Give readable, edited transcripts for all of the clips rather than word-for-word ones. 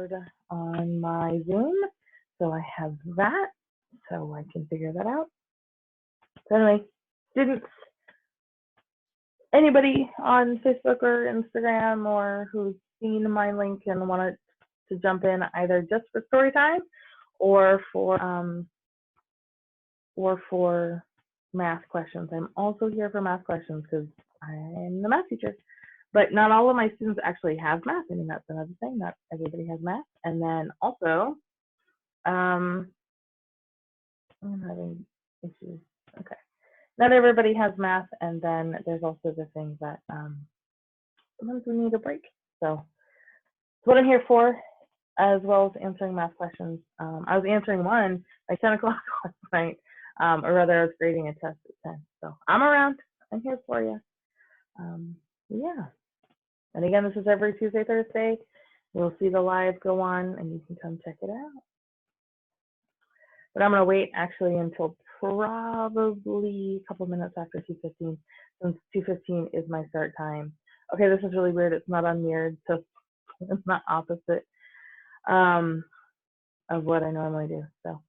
board on my Zoom. So I have that, so I can figure that out. So anyway, students, anybody on Facebook or Instagram or who's seen my link and wanted to jump in either just for story time or for math questions. I'm also here for math questions because I'm the math teacher. But not all of my students actually have math. I mean, that's another thing. Not everybody has math. And then also, I'm having issues. Okay. Not everybody has math. And then there's also the thing that sometimes we need a break. So that's what I'm here for, as well as answering math questions. I was answering one by 10 o'clock last night, or rather I was grading a test at 10. So I'm around. I'm here for you. Yeah. And again, this is every Tuesday, Thursday. You'll see the live go on and you can come check it out. But I'm going to wait actually until probably a couple minutes after 2:15, since 2:15 is my start time. Okay, this is really weird. It's not unmirrored, so it's not opposite of what I normally do. So,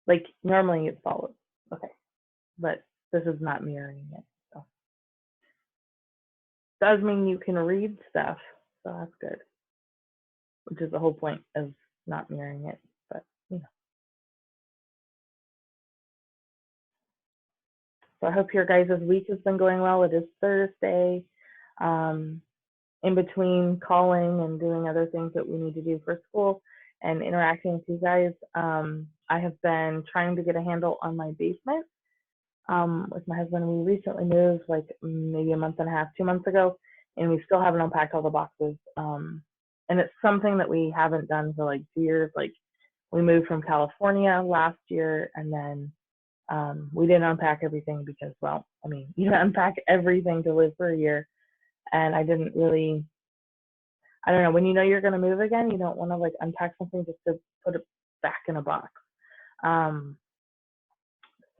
like, normally it follows. Okay, but this is not mirroring it. So, does mean you can read stuff, so that's good. Which is the whole point of not mirroring it, but you know. So I hope your guys' week has been going well. It is Thursday. In between calling and doing other things that we need to do for school and interacting with you guys, I have been trying to get a handle on my basement. With my husband, we recently moved like maybe a month and a half, 2 months ago, and we still haven't unpacked all the boxes. And it's something that we haven't done for like 2 years. Like we moved from California last year, and then we didn't unpack everything because, well, I mean, you don't unpack everything to live for a year. And I didn't really, I don't know, when you know you're going to move again, you don't want to like unpack something just to put it back in a box.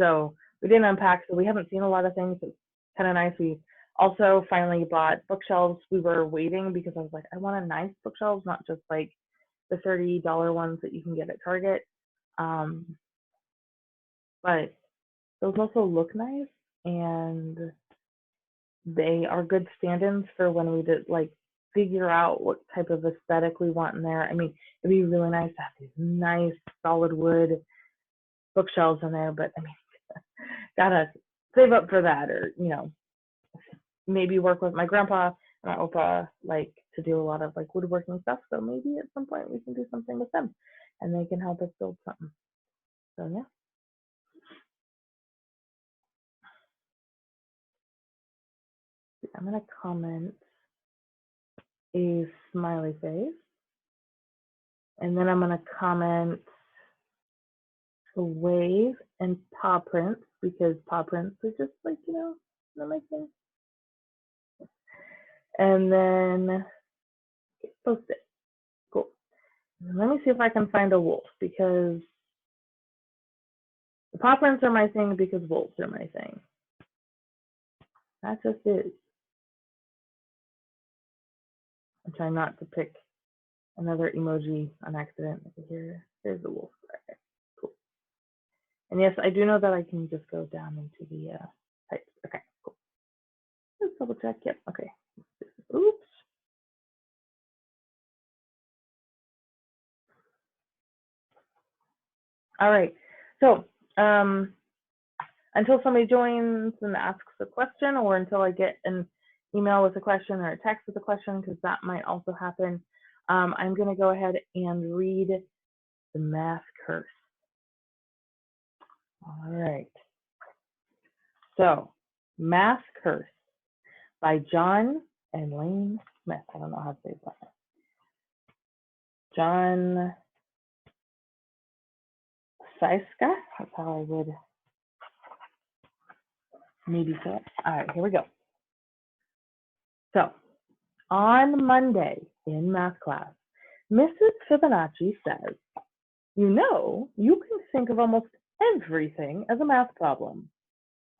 So we didn't unpack, so we haven't seen a lot of things. It's kind of nice. We also finally bought bookshelves. We were waiting because I was like, I want a nice bookshelves, not just like the $30 ones that you can get at Target. But those also look nice, and they are good stand-ins for when we did like figure out what type of aesthetic we want in there. I mean, it'd be really nice to have these nice solid wood bookshelves in there, but I mean, gotta save up for that, or you know, maybe work with my grandpa and my opa like to do a lot of like woodworking stuff. So maybe at some point we can do something with them, and they can help us build something. So yeah. I'm gonna comment a smiley face, and then I'm gonna comment a wave and paw prints, because paw prints are just like, you know, not my thing. And then post it. Cool. And let me see if I can find a wolf, because the paw prints are my thing because wolves are my thing. That just is. I'm trying not to pick another emoji on accident. Here's the wolf. Okay, cool. And yes, I do know that I can just go down into the types. Okay, cool. Let's double check. Yep. Okay. Oops. All right. So until somebody joins and asks a question, or until I get an email with a question or a text with a question, because that might also happen, I'm going to go ahead and read the math curse. All right. So, Math Curse by John and Lane Smith. I don't know how to say that. John Saiska. That's how I would maybe say it. All right, here we go. So, on Monday in math class, Mrs. Fibonacci says, you know, you can think of almost everything as a math problem.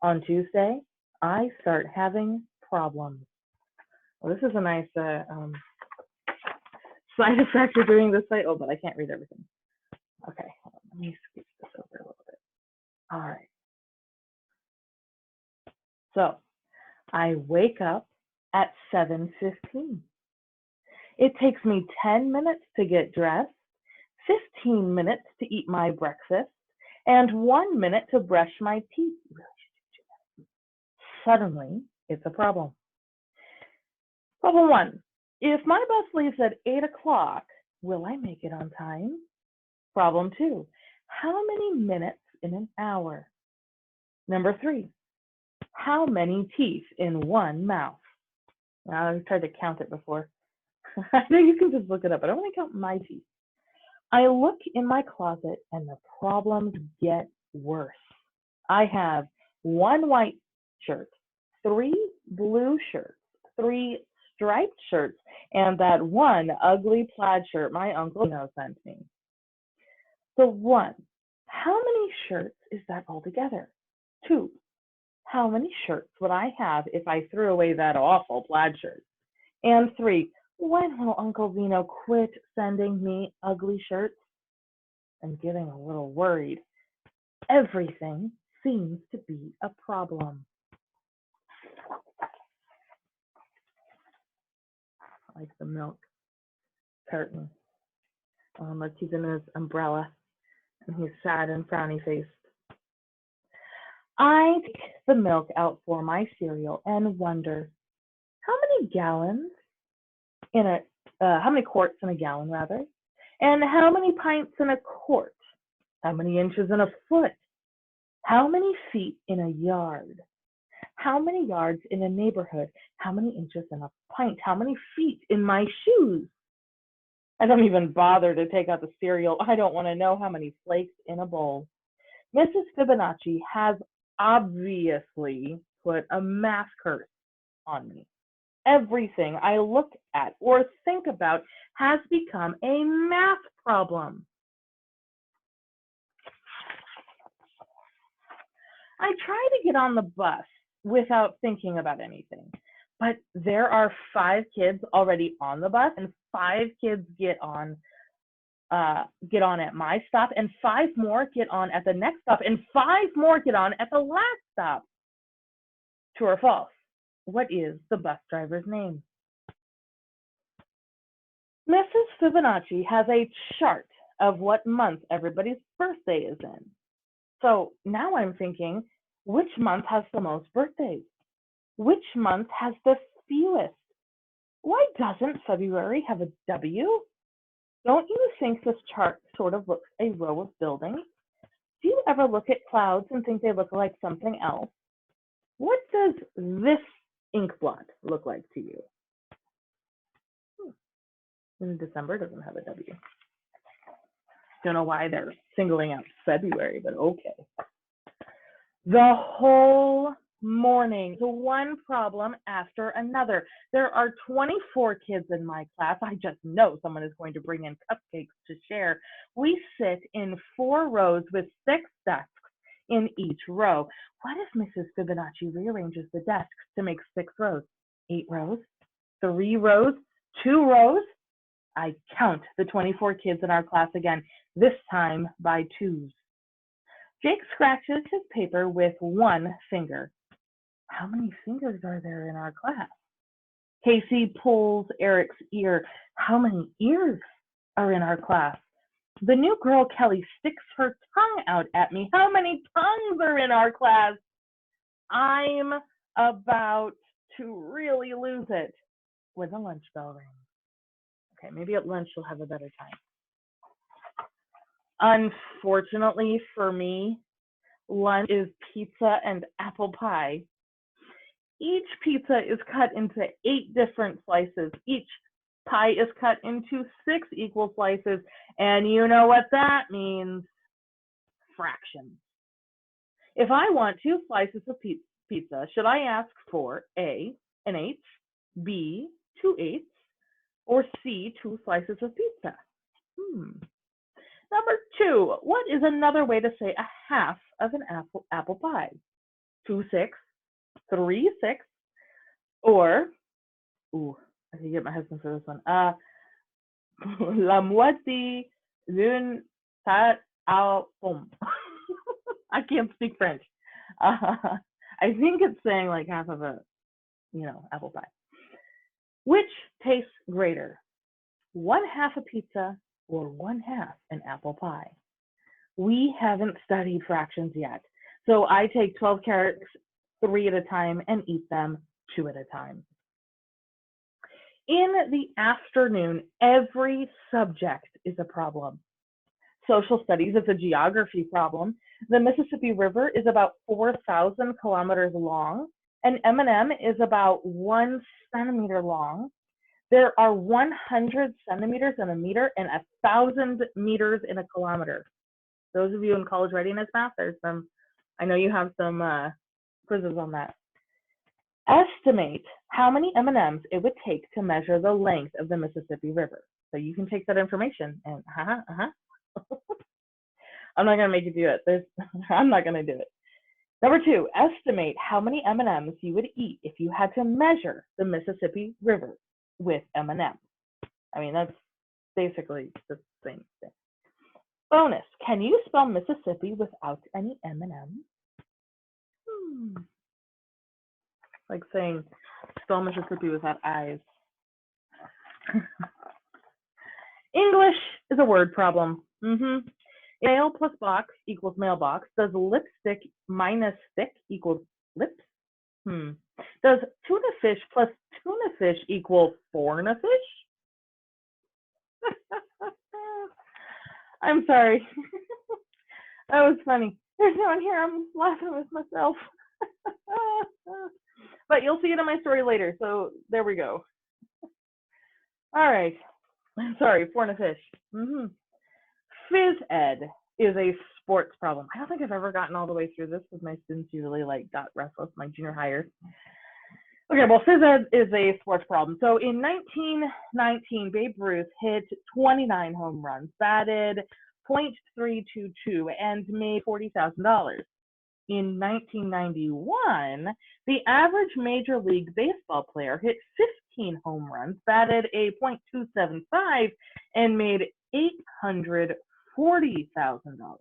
On Tuesday, I start having problems. Well, this is a nice side effect of doing this site. Oh, but I can't read everything. Okay, let me skip this over a little bit. All right. So I wake up at 7:15. It takes me 10 minutes to get dressed, 15 minutes to eat my breakfast, and 1 minute to brush my teeth. Suddenly, it's a problem. Problem one, if my bus leaves at 8 o'clock, will I make it on time? Problem two, how many minutes in an hour? Number three, how many teeth in one mouth? Now, I've tried to count it before. I know you can just look it up, but I want to count my teeth. I look in my closet and the problems get worse. I have 1 white shirt, 3 blue shirts, 3 striped shirts, and that 1 ugly plaid shirt my Uncle Vino sent me. So 1, how many shirts is that altogether? 2, how many shirts would I have if I threw away that awful plaid shirt? And 3, when will Uncle Vino quit sending me ugly shirts? I'm getting a little worried. Everything seems to be a problem. I like the milk carton. Look, he's in his umbrella and he's sad and frowny faced. I take the milk out for my cereal and wonder how many gallons in a how many quarts in a gallon rather, and how many pints in a quart, how many inches in a foot, how many feet in a yard, how many yards in a neighborhood, how many inches in a pint, how many feet in my shoes. I don't even bother to take out the cereal. I don't want to know how many flakes in a bowl. Mrs. Fibonacci has obviously put a math curse on me. Everything I look at or think about has become a math problem. I try to get on the bus without thinking about anything, but there are 5 kids already on the bus, and 5 kids get on at my stop, and 5 more get on at the next stop, and 5 more get on at the last stop. True or false? What is the bus driver's name? Mrs. Fibonacci has a chart of what month everybody's birthday is in. So now I'm thinking, which month has the most birthdays? Which month has the fewest? Why doesn't February have a W? Don't you think this chart sort of looks a row of buildings? Do you ever look at clouds and think they look like something else? What does this ink blot look like to you? In December doesn't have a W. Don't know why they're singling out February, but okay. The whole morning, the one problem after another. There are 24 kids in my class. I just know someone is going to bring in cupcakes to share. We sit in 4 rows with 6 desks in each row. What if Mrs. Fibonacci rearranges the desks to make 6 rows? 8 rows? 3 rows? 2 rows? I count the 24 kids in our class again, this time by 2s. Jake scratches his paper with 1 finger. How many fingers are there in our class? Casey pulls Eric's ear. How many ears are in our class? The new girl, Kelly, sticks her tongue out at me. How many tongues are in our class? I'm about to really lose it when the lunch bell rings. Okay, maybe at lunch you'll have a better time. Unfortunately for me, lunch is pizza and apple pie. Each pizza is cut into 8 different slices. Each pie is cut into 6 equal slices, and you know what that means? Fractions. If I want 2 slices of pizza, should I ask for A, an eighth, B, 2/8, or C, 2 slices of pizza? Number 2, what is another way to say a half of an apple pie? 2/6, 3/6, or, I can get my husband for this one, La moitié d'une tarte aux pommes. I can't speak French. I think it's saying like half of a, apple pie. Which tastes greater, one half a pizza or one half an apple pie? We haven't studied fractions yet, so I take 12 carrots 3 at a time and eat them 2 at a time. In the afternoon, every subject is a problem. Social studies is a geography problem. The Mississippi River is about 4,000 kilometers long, and M&M is about 1 centimeter long. There are 100 centimeters in a meter and 1,000 meters in a kilometer. Those of you in college readiness math, I know you have some quizzes on that. Estimate how many M&Ms it would take to measure the length of the Mississippi River. So you can take that information and I'm not going to make you do it. I'm not going to do it. Number 2, estimate how many M&Ms you would eat if you had to measure the Mississippi River with M&Ms. I mean, that's basically the same thing. Bonus, can you spell Mississippi without any M&Ms? Like saying spell Mississippi without I's. English is a word problem. Mail plus box equals mailbox. Does lipstick minus stick equals lips? Does tuna fish plus tuna fish equal forna fish? I'm sorry. That was funny. There's no one here. I'm laughing with myself. But you'll see it in my story later. So there we go. All right. Sorry, forna fish. Phys ed is a sports problem. I don't think I've ever gotten all the way through this because my students usually got restless, my junior hires. Okay, well, phys ed is a sports problem. So in 1919, Babe Ruth hit 29 home runs, batted .322, and made $40,000. In 1991, the average Major League Baseball player hit 15 home runs, batted a .275, and made $840,000.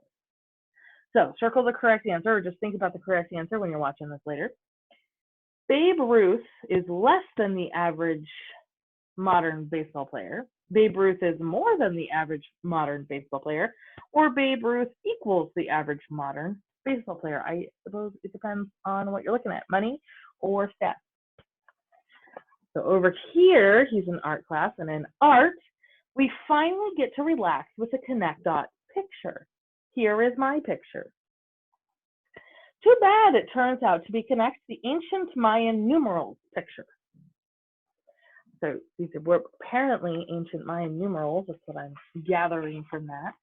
So circle the correct answer, or just think about the correct answer when you're watching this later. Babe Ruth is less than the average modern baseball player. Babe Ruth is more than the average modern baseball player, or Babe Ruth equals the average modern baseball player. I suppose it depends on what you're looking at, money or stats. So over here, he's in art class, and in art, we finally get to relax with a Connect Dot picture. Here is my picture. Too bad it turns out to be Connect the Ancient Mayan numerals picture. So these were apparently ancient Mayan numerals. That's what I'm gathering from that.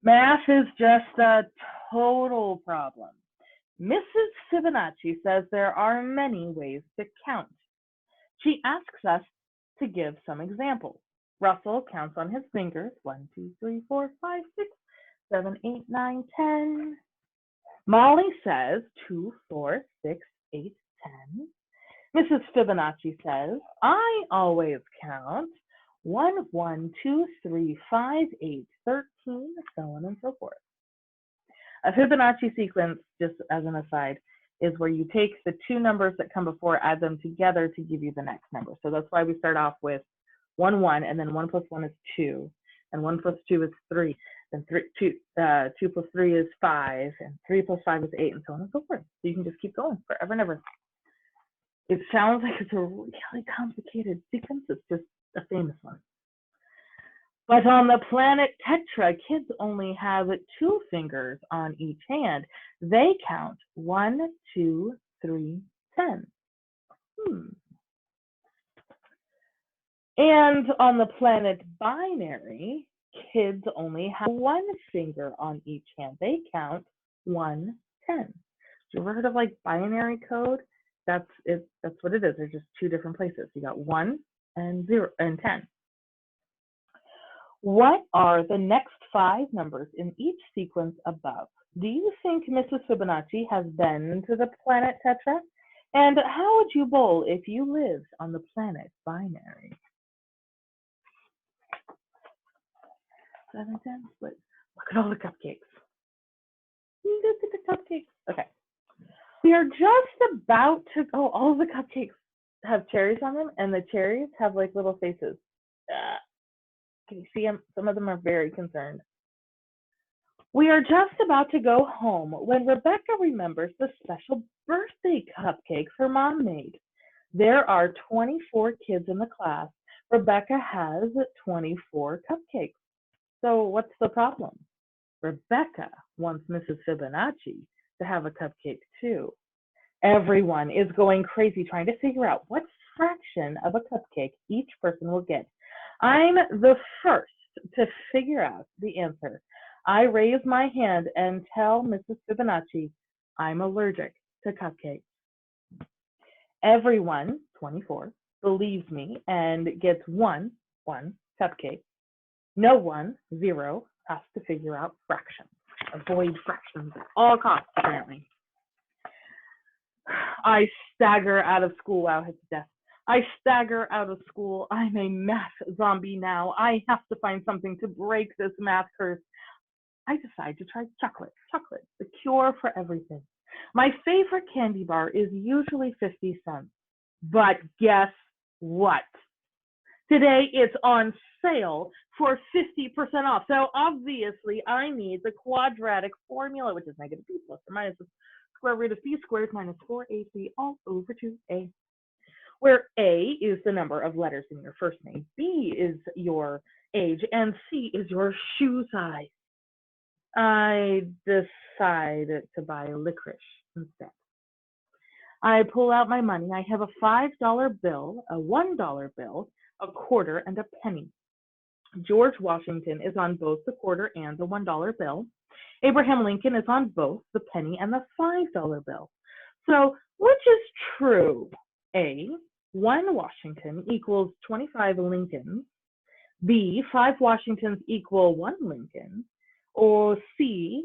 Math is just a total problem. Mrs. Fibonacci says there are many ways to count. She asks us to give some examples. Russell counts on his fingers. 1, 2, 3, 4, 5, 6, 7, 8, 9, 10. Molly says 2, 4, 6, 8, 10. Mrs. Fibonacci says, I always count 1, 1, 2, 3, 5, 8, 13, so on and so forth. A Fibonacci sequence, just as an aside, is where you take the two numbers that come before, add them together to give you the next number. So that's why we start off with 1, 1, and then 1 plus 1 is 2, and 1 plus 2 is 3, then 2 plus 3 is 5, and 3 plus 5 is 8, and so on and so forth. So you can just keep going forever and ever. It sounds like it's a really complicated sequence. It's just a famous one. But on the planet Tetra, kids only have 2 fingers on each hand. They count 1, 2, 3, 10. And on the planet Binary, kids only have 1 finger on each hand. They count 1, 10. You ever heard of like binary code? That's it. That's what it is. They're just 2 different places. You got 1 and 0 and 10. What are the next 5 numbers in each sequence above? Do you think Mrs. Fibonacci has been to the planet Tetra? And how would you bowl if you lived on the planet Binary? 7, 10, split. Look at all the cupcakes. Look at the cupcakes. Okay. We are just about to, oh, all the cupcakes have cherries on them, and the cherries have like little faces. Can you see them? Some of them are very concerned. We are just about to go home when Rebecca remembers the special birthday cupcakes her mom made. There are 24 kids in the class. Rebecca has 24 cupcakes. So what's the problem? Rebecca wants Mrs. Fibonacci to have a cupcake too. Everyone is going crazy trying to figure out what fraction of a cupcake each person will get. I'm the first to figure out the answer. I raise my hand and tell Mrs. Fibonacci I'm allergic to cupcakes. Everyone, 24, believes me and gets one cupcake. No one, 0, has to figure out fractions. Avoid fractions at all costs, apparently. I stagger out of school. Wow, hits death. I stagger out of school. I'm a math zombie now. I have to find something to break this math curse. I decide to try chocolate. Chocolate, the cure for everything. My favorite candy bar is usually 50 cents. But guess what? Today it's on sale for 50% off. So obviously I need the quadratic formula, which is negative b plus or minus the square root of b squared minus 4ac all over 2a, where a is the number of letters in your first name, b is your age, and c is your shoe size. I decide to buy licorice instead. I pull out my money. I have a $5 bill, a $1 bill, a quarter, and a penny. George Washington is on both the quarter and the $1 bill. Abraham Lincoln is on both the penny and the $5 bill. So which is true? A, 1 Washington equals 25 Lincolns. B, 5 Washingtons equal 1 Lincoln. Or C,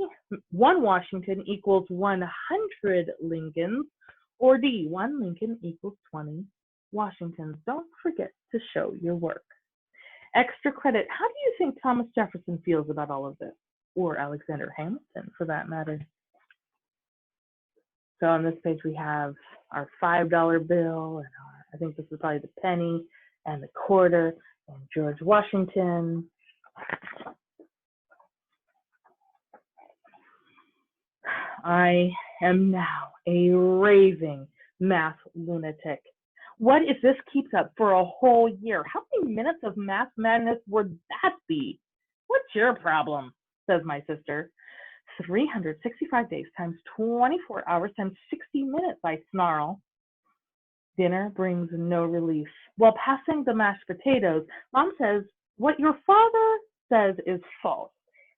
1 Washington equals 100 Lincolns. Or D, 1 Lincoln equals 20 Washingtons. Don't forget to show your work. Extra credit. How do you think Thomas Jefferson feels about all of this? Or Alexander Hamilton, for that matter. So on this page, we have our $5 bill, and I think this is probably the penny, and the quarter, and George Washington. I am now a raving math lunatic. What if this keeps up for a whole year? How many minutes of math madness would that be? What's your problem? Says my sister. 365 days times 24 hours times 60 minutes, I snarl. Dinner brings no relief. While passing the mashed potatoes, Mom says, what your father says is false.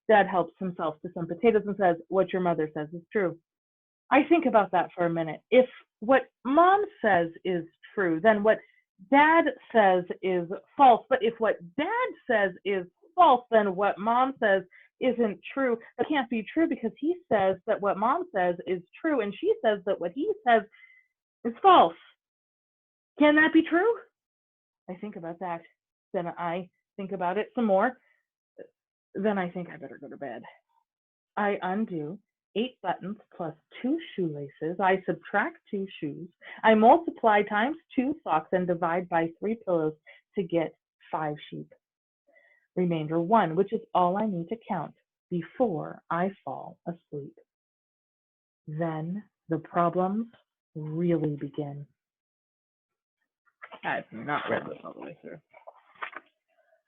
Dad helps himself to some potatoes and says, what your mother says is true. I think about that for a minute. If what Mom says is true, then what Dad says is false. But if what Dad says is false, then what Mom says isn't true. That can't be true because he says that what Mom says is true, and she says that what he says is false. Can that be true? I think about that. Then I think about it some more. Then I think I better go to bed. I undo 8 buttons plus 2 shoelaces. I subtract 2 shoes. I multiply times 2 socks and divide by 3 pillows to get 5 sheep. Remainder 1, which is all I need to count before I fall asleep. Then the problems really begin. I've not read this all the way through.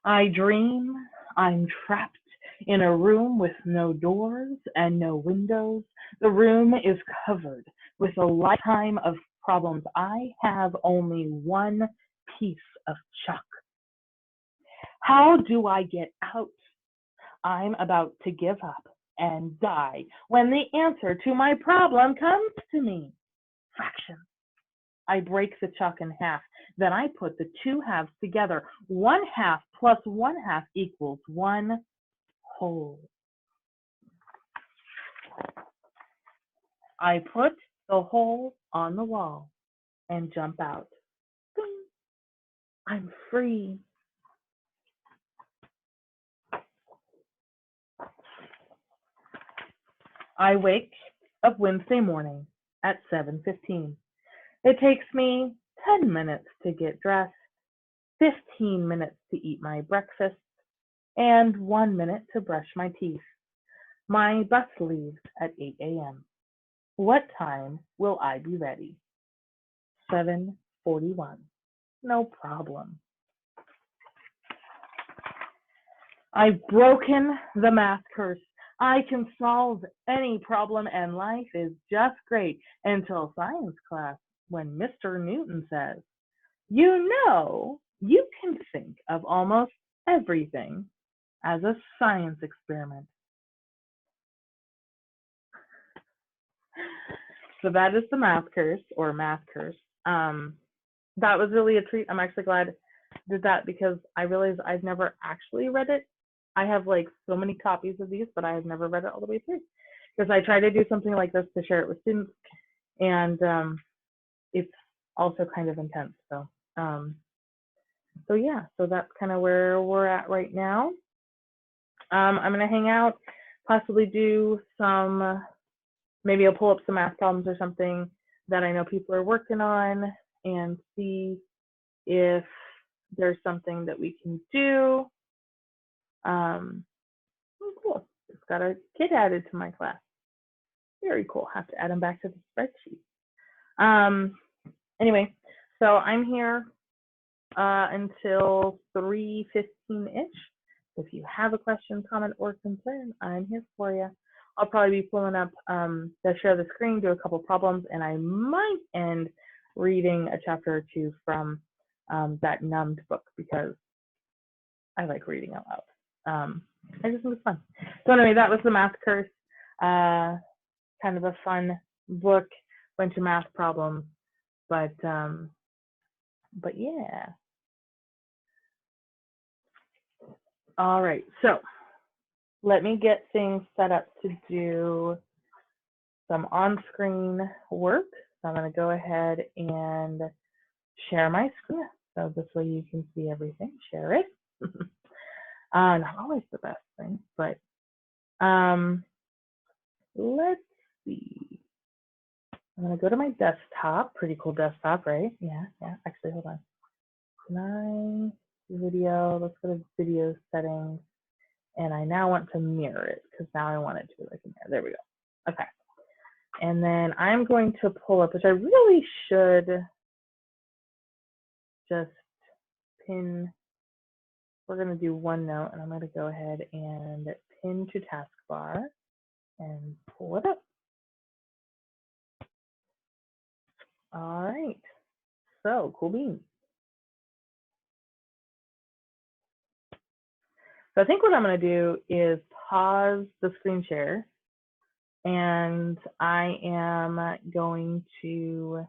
I dream I'm trapped in a room with no doors and no windows. The room is covered with a lifetime of problems. I have only one piece of chalk. How do I get out? I'm about to give up and die when the answer to my problem comes to me. Fractions. I break the chalk in half. Then I put the 2 halves together. 1/2 plus 1/2 equals 1 whole. I put the hole on the wall and jump out. Ding. I'm free. I wake up Wednesday morning at 7:15. It takes me 10 minutes to get dressed, 15 minutes to eat my breakfast, and 1 minute to brush my teeth. My bus leaves at 8 a.m. What time will I be ready? 7:41. No problem. I've broken the math curse. I can solve any problem and life is just great until science class when Mr. Newton says, you know, you can think of almost everything as a science experiment. So that is the math curse or math curse. That was really a treat. I'm actually glad I did that because I realized I've never actually read it. I have like so many copies of these, but I have never read it all the way through because I try to do something like this to share it with students, and it's also kind of intense. So yeah, so that's kind of where we're at right now. I'm gonna hang out, possibly do some, maybe I'll pull up some math problems or something that I know people are working on and see if there's something that we can do. Oh, cool. Just got a kid added to my class. Very cool. Have to add them back to the spreadsheet. Anyway, so I'm here until 3:15-ish. If you have a question, comment, or concern, I'm here for you. I'll probably be pulling up the share the screen, do a couple problems, and I might end reading a chapter or two from that Numbed book because I like reading out loud. I just think it's fun. So anyway, that was the Math Curse. Kind of a fun book, bunch of math problems, but yeah. All right, so let me get things set up to do some on-screen work. So I'm going to go ahead and share my screen. So this way you can see everything. Share it. Not always the best thing, but let's see. I'm going to go to my desktop. Pretty cool desktop, right? Yeah. Actually, hold on. My video. Let's go to video settings. And I now want to mirror it because now I want it to be like a mirror. There we go. Okay. And then I'm going to pull up, which I really should just pin. We're going to do OneNote, and I'm going to go ahead and pin to taskbar and pull it up. All right. So cool beans. So I think what I'm going to do is pause the screen share, and I am going to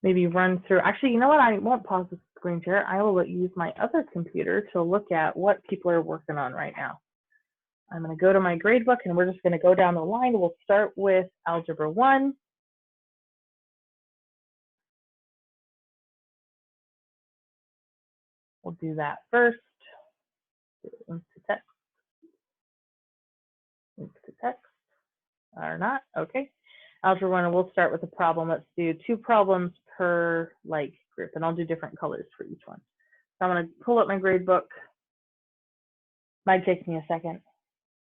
maybe run through. Actually, you know what? I won't pause the screen share. I will use my other computer to look at what people are working on right now. I'm going to go to my gradebook, and we're just going to go down the line. We'll start with Algebra 1. We'll do that first. Links to text. Links to text. Or not. Okay. Algebra 1, and we'll start with a problem. Let's do 2 problems per like group, and I'll do different colors for each one. So I'm going to pull up my gradebook. Might take me a second.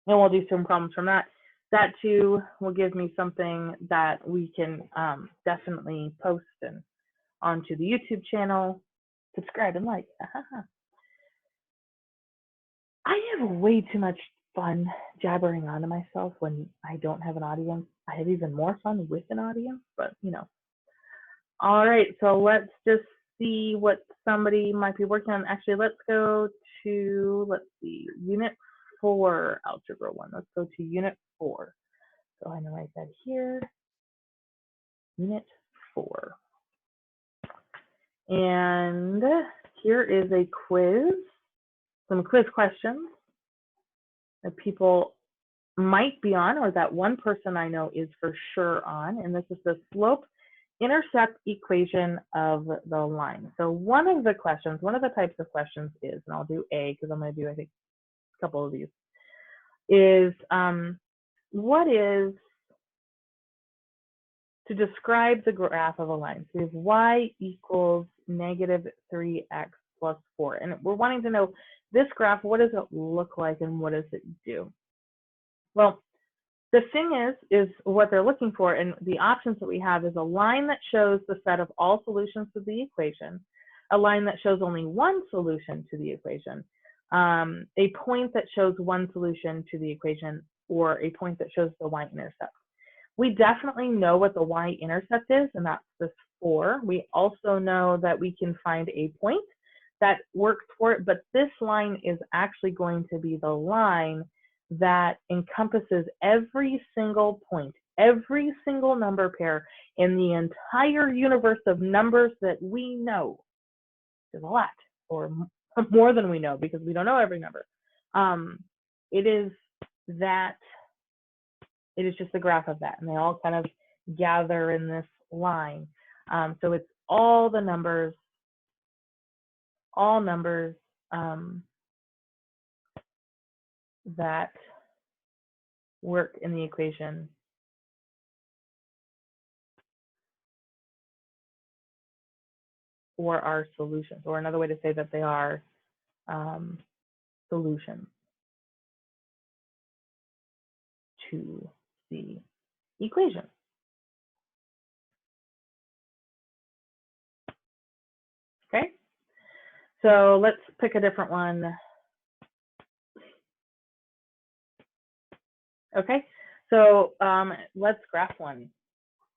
And we'll do some problems from that. That too will give me something that we can definitely post and onto the YouTube channel. Subscribe and like. I have way too much fun jabbering onto myself when I don't have an audience. I have even more fun with an audience, but you know. All right, so let's just see what somebody might be working on. Actually, let's go to, let's see, Unit 4, Algebra 1. Let's go to Unit 4. So I'm going to write that here, Unit 4. And here is a quiz, some quiz questions that people might be on, or that one person I know is for sure on. And this is the slope-intercept equation of the line. So one of the questions, one of the types of questions is, and I'll do A because I'm going to do, I think, a couple of these. is what is, to describe the graph of a line. So we have y equals negative 3x plus 4. And we're wanting to know this graph, what does it look like and what does it do? Well, the thing is what they're looking for, and the options that we have is a line that shows the set of all solutions to the equation, a line that shows only one solution to the equation, a point that shows one solution to the equation, or a point that shows the y-intercept. We definitely know what the y-intercept is, and that's this 4. We also know that we can find a point that works for it, but this line is actually going to be the line that encompasses every single point, every single number pair in the entire universe of numbers that we know. There's a lot, or more than we know, because we don't know every number. It is just a graph of that, and they all kind of gather in this line. So it's all the numbers, all numbers that work in the equation or are solutions, or another way to say that they are solutions to the equation. Okay, so let's pick a different one. Okay, so let's graph one.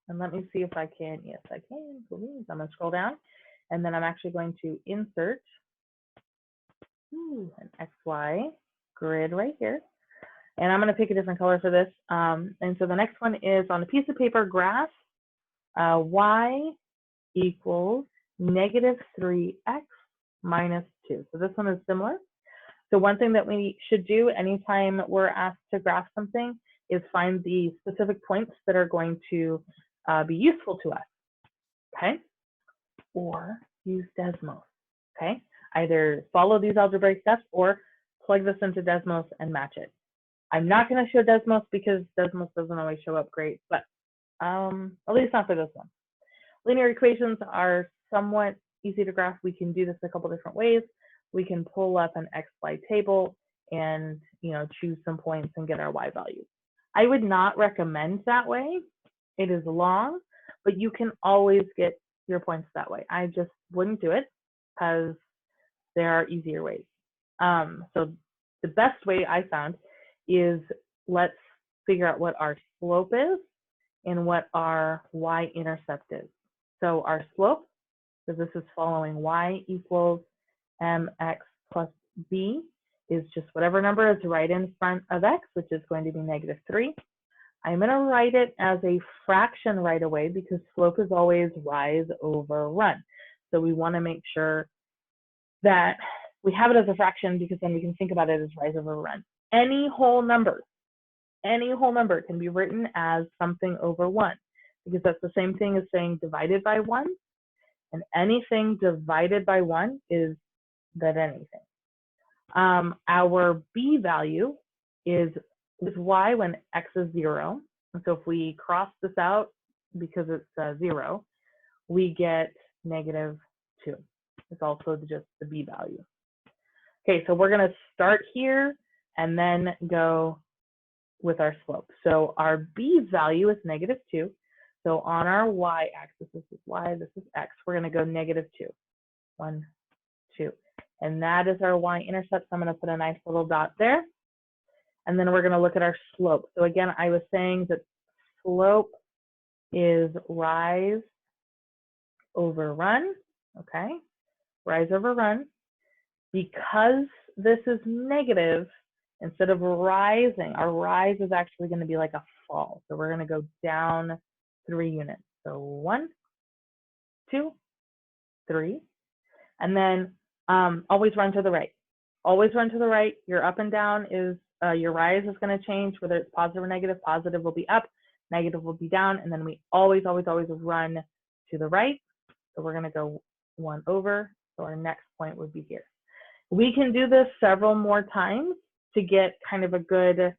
And let me see if I can. Yes, I can. Please. I'm going to scroll down. And then I'm actually going to insert an XY grid right here. And I'm going to pick a different color for this. And so the next one is on a piece of paper, graph y equals negative 3x minus 2. So this one is similar. So one thing that we should do anytime we're asked to graph something is find the specific points that are going to be useful to us, okay? Or use Desmos, okay? Either follow these algebraic steps or plug this into Desmos and match it. I'm not going to show Desmos because Desmos doesn't always show up great, but at least not for this one. Linear equations are somewhat easy to graph. We can do this a couple different ways. We can pull up an XY table and choose some points and get our Y values. I would not recommend that way. It is long, but you can always get your points that way. I just wouldn't do it because there are easier ways. So the best way I found is let's figure out what our slope is and what our y-intercept is. So our slope, so this is following y equals mx plus b, is just whatever number is right in front of x, which is going to be negative 3. I'm going to write it as a fraction right away because slope is always rise over run. So we want to make sure that we have it as a fraction because then we can think about it as rise over run. Any whole number can be written as something over 1 because that's the same thing as saying divided by 1. And anything divided by 1 is that anything. Our b value is y when x is 0. And so if we cross this out because it's 0, we get negative 2. It's also just the b value. Okay, so we're going to start here and then go with our slope. So our b value is negative 2. So on our y-axis, this is y, this is x, we're going to go negative 2. 1, 2. And that is our y-intercept. So I'm going to put a nice little dot there. And then we're going to look at our slope. So again, I was saying that slope is rise over run, okay? Rise over run. Because this is negative, instead of rising, our rise is actually going to be like a fall. So we're going to go down 3 units. So 1, 2, 3. And then always run to the right. Always run to the right. Your up and down is, your rise is going to change, whether it's positive or negative. Positive will be up, negative will be down. And then we always, always, always run to the right. So we're going to go 1 over. So our next point would be here. We can do this several more times to get kind of a good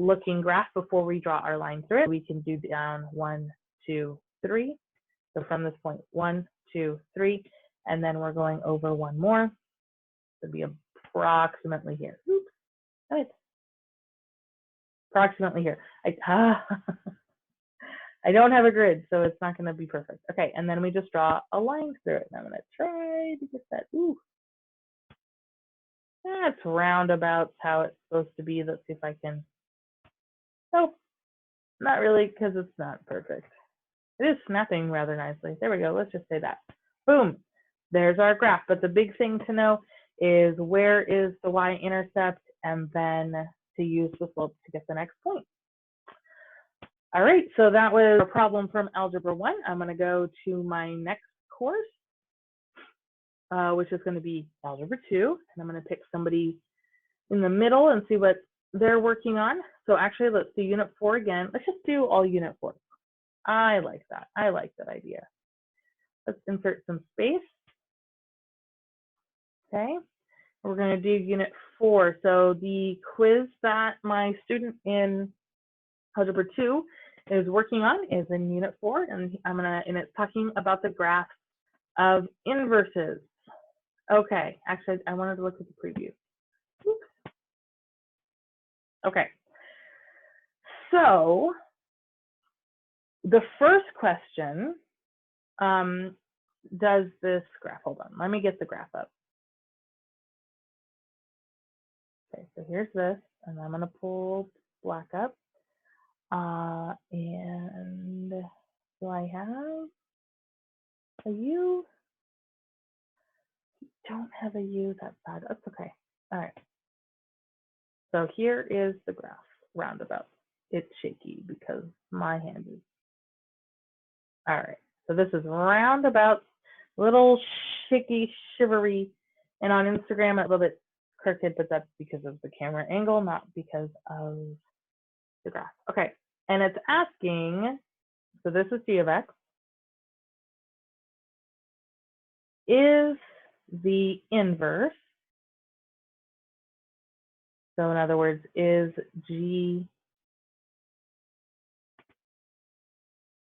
looking graph before we draw our line through it. We can do down 1, 2, 3. So from this point, 1, 2, 3, and then we're going over one more. It'll be approximately here. Oops, right. Approximately here. I don't have a grid, so it's not going to be perfect. Okay, and then we just draw a line through it. And I'm going to try to get that. Ooh, that's roundabout how it's supposed to be. Let's see if I can. Nope, not really, because it's not perfect. It is snapping rather nicely. There we go. Let's just say that. Boom. There's our graph. But the big thing to know is where is the y-intercept, and then to use the slope to get the next point. All right, so that was a problem from Algebra 1. I'm going to go to my next course, which is going to be Algebra 2. And I'm going to pick somebody in the middle and see what they're working on. So actually, let's do Unit 4 again. Let's just do all Unit 4. I like that. I like that idea. Let's insert some space. Okay, we're going to do Unit 4. So the quiz that my student in Algebra 2 is working on is in Unit 4, and it's talking about the graph of inverses. Okay, actually, I wanted to look at the preview. Oops. Okay, so the first question does this graph. Hold on, let me get the graph up. Okay, so here's this, and I'm going to pull black up. And do I have a U? Don't have a U, that's bad. That's okay. All right. So here is the graph, roundabout. It's shaky because my hand is. All right. So this is roundabout, little shaky, shivery, and on Instagram a little bit crooked, but that's because of the camera angle, not because of the graph. Okay. And it's asking, so this is g of x, is the inverse, so in other words, is g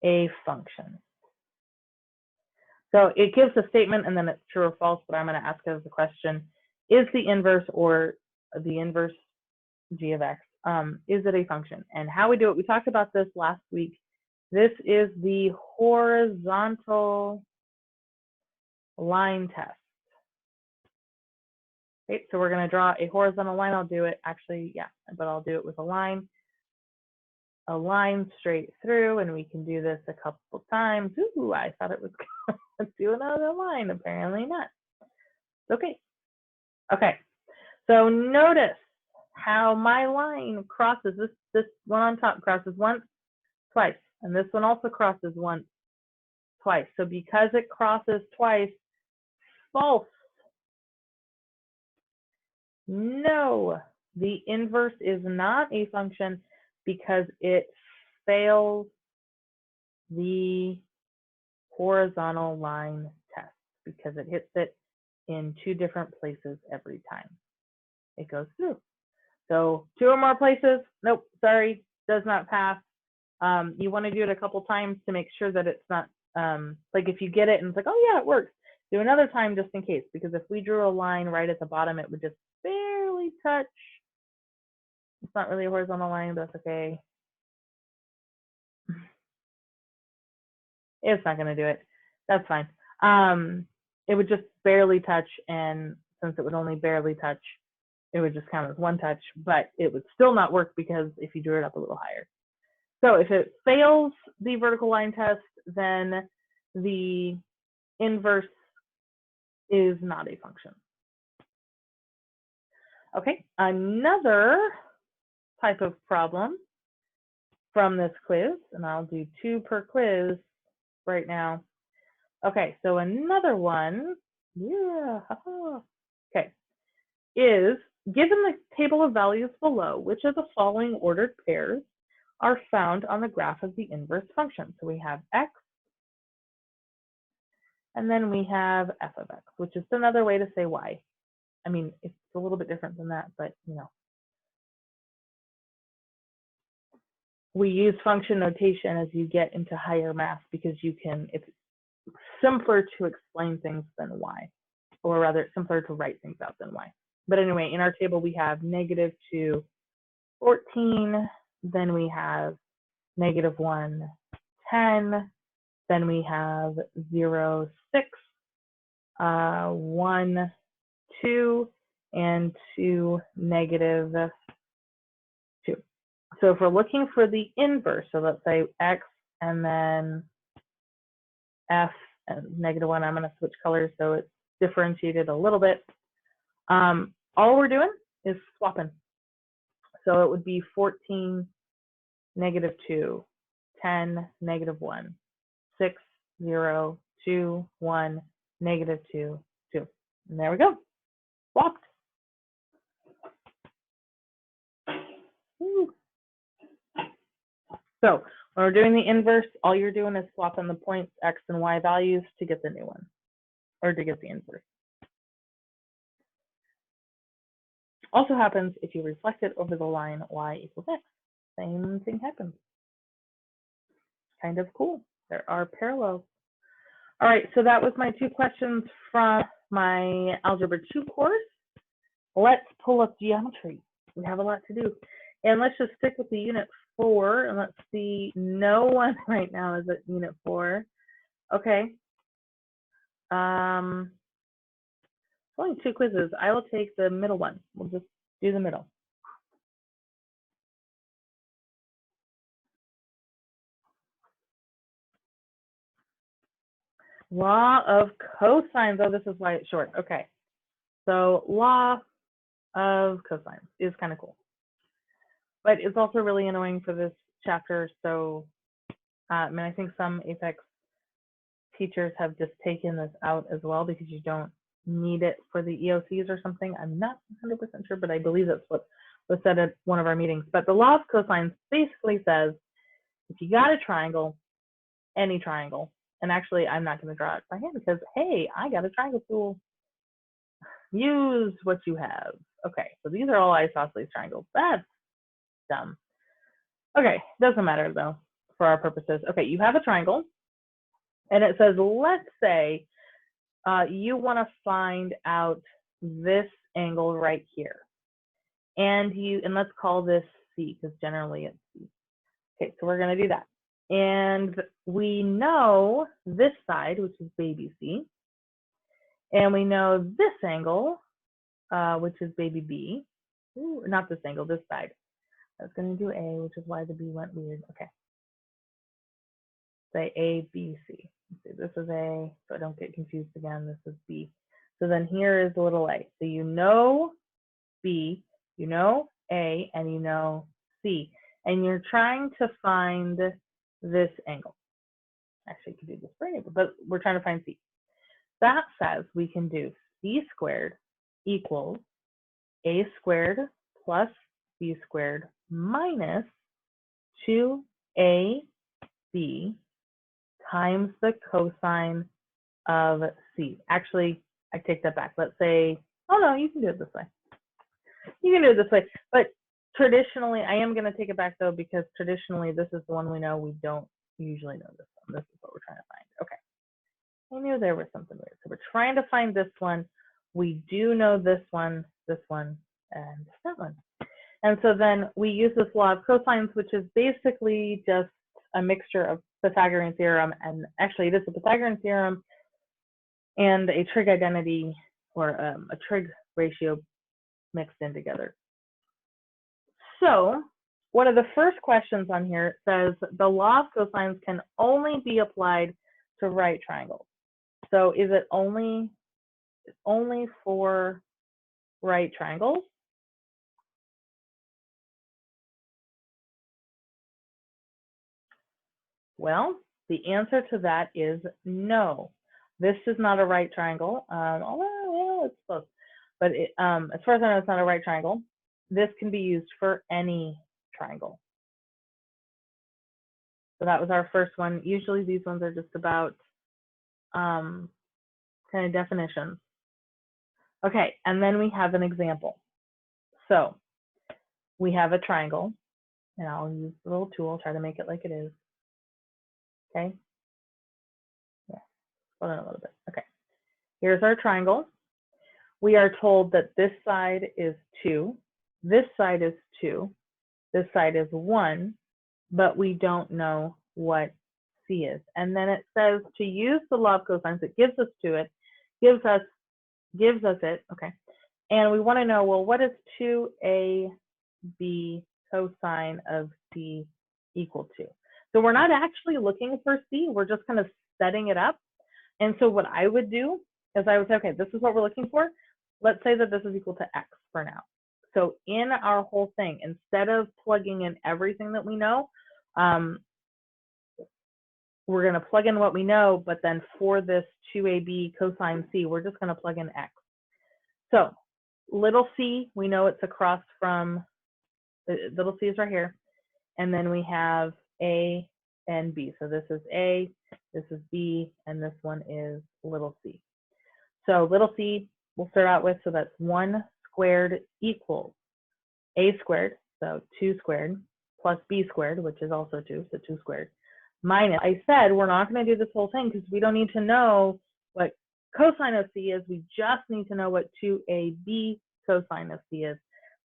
a function? So it gives a statement and then it's true or false, but I'm going to ask it as a question, is the inverse or the inverse g of x, is it a function? And how we do it, we talked about this last week. This is the horizontal line test. Okay, so we're going to draw a horizontal line. I'll do it actually, yeah, but I'll do it with a line straight through, and we can do this a couple times. Ooh, I thought it was going to do another line. Apparently not. Okay. Okay. So notice how my line crosses. This one on top crosses once, twice, and this one also crosses once, twice. So because it crosses twice, false. No, the inverse is not a function because it fails the horizontal line test because it hits it in 2 different places every time it goes through. So 2 or more places, nope, sorry, does not pass. You want to do it a couple times to make sure that it's not, like if you get it and it's like, oh yeah, it works, do another time just in case, because if we drew a line right at the bottom, it would just barely touch. It's not really a horizontal line, but that's okay. It's not going to do it. That's fine. It would just barely touch, and since it would only barely touch, it would just count as one touch, but it would still not work because if you drew it up a little higher. So if it fails the vertical line test, then the inverse is not a function. Okay, another type of problem from this quiz, and I'll do 2 per quiz right now. Okay, so another one, yeah, okay, is given the table of values below, which of the following ordered pairs are found on the graph of the inverse function? So we have x, and then we have f of x, which is another way to say y. I mean, it's a little bit different than that, but you know. we use function notation as you get into higher math because it's simpler to explain things than y, or rather it's simpler to write things out than y. But anyway, in our table we have -2, 14, then we have -1, 10, then we have 0, 6, 1, 2, and 2, -2. So if we're looking for the inverse, so let's say x and then f and -1, I'm going to switch colors so it's differentiated a little bit. All we're doing is swapping. So it would be 14, -2, 10, -1, 6, 0, 2, 1, -2, 2. And there we go. Swapped. Woo. So when we're doing the inverse, all you're doing is swapping the points, x and y values to get the new one, or to get the inverse. Also happens if you reflect it over the line y equals x. Same thing happens. Kind of cool. There are parallels. All right, so that was my 2 questions from my Algebra 2 course. Let's pull up geometry. We have a lot to do. And let's just stick with the Unit 4, and let's see, no one right now is at Unit 4. Okay. Only 2 quizzes. I will take the middle one. We'll just do the middle. Law of cosines. Oh, this is why it's short. Okay. So law of cosines is kind of cool. But it's also really annoying for this chapter. So, I think some Apex teachers have just taken this out as well because you don't need it for the EOCs or something. I'm not 100% sure, but I believe that's what was said at one of our meetings. But the law of cosines basically says if you got a triangle, any triangle, and actually I'm not going to draw it by hand because, hey, I got a triangle tool. Use what you have. Okay, so these are all isosceles triangles. That's dumb. Okay, doesn't matter though for our purposes. Okay, you have a triangle, and it says, let's say you want to find out this angle right here, and let's call this C because generally it's C. Okay, so we're going to do that, and we know this side, which is baby C, and we know this angle, which is baby B. Ooh, not this angle, this side. I was going to do A, which is why the B went weird. Okay. Say A, B, C. This is A, so I don't get confused again. This is B. So then here is a little A. So you know B, you know A, and you know C. And you're trying to find this angle. Actually, you could do this for any angle, but we're trying to find C. That says we can do C squared equals A squared plus B squared minus 2AB times the cosine of C. Actually, I take that back. Let's say, oh no, you can do it this way. You can do it this way. But traditionally, I am going to take it back though, because traditionally this is the one we know. We don't usually know this one. This is what we're trying to find. Okay. I knew there was something weird. So we're trying to find this one. We do know this one, and that one. And so then we use this law of cosines, which is basically just a mixture of Pythagorean theorem, and actually it is a Pythagorean theorem and a trig identity, or a trig ratio mixed in together. So one of the first questions on here says the law of cosines can only be applied to right triangles. So is it only for right triangles? Well, the answer to that is no. This is not a right triangle. Well, it's close. But as far as I know, it's not a right triangle. This can be used for any triangle. So that was our first one. Usually these ones are just about kind of definitions. Okay, and then we have an example. So we have a triangle, And I'll use the little tool, try to make it like it is. Okay. Yeah, hold on a little bit. Okay. Here's our triangle. We are told that this side is 2, this side is 2, this side is 1, but we don't know what C is. And then it says to use the law of cosines, it gives us it, okay. And we want to know, well, what is 2AB cosine of C equal to? So we're not actually looking for C, we're just kind of setting it up. And so what I would do is I would say, okay, this is what we're looking for. Let's say that this is equal to X for now. So in our whole thing, instead of plugging in everything that we know, we're going to plug in what we know, but then for this 2AB cosine C, we're just going to plug in X. So little c, we know it's across from, little c is right here, and then we have A and B. So this is A, this is B, and this one is little c. So little c we'll start out with, so that's 1 squared equals A squared, so 2 squared, plus B squared, which is also 2, so 2 squared, minus, I said we're not going to do this whole thing because we don't need to know what cosine of C is, we just need to know what 2AB cosine of C is.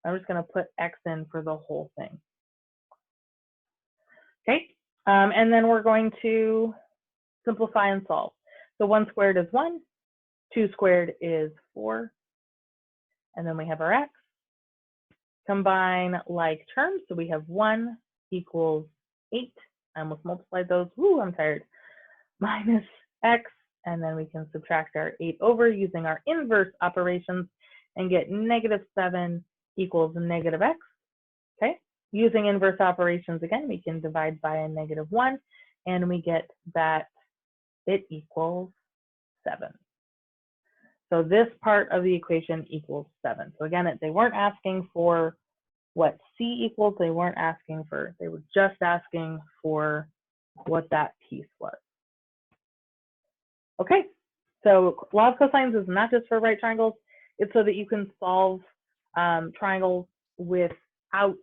I'm just going to put X in for the whole thing. Okay, and then we're going to simplify and solve. So 1 squared is 1, 2 squared is 4, and then we have our X. Combine like terms, so we have 1 equals 8. I almost multiplied those. Woo, I'm tired. Minus X, and then we can subtract our 8 over using our inverse operations and get -7 equals -X. Okay, using inverse operations again, we can divide by a -1, and we get that it equals 7. So this part of the equation equals 7. So again, they weren't asking for what C equals, they weren't asking for, they were just asking for what that piece was. Okay, so law of cosines is not just for right triangles, it's so that you can solve triangles without,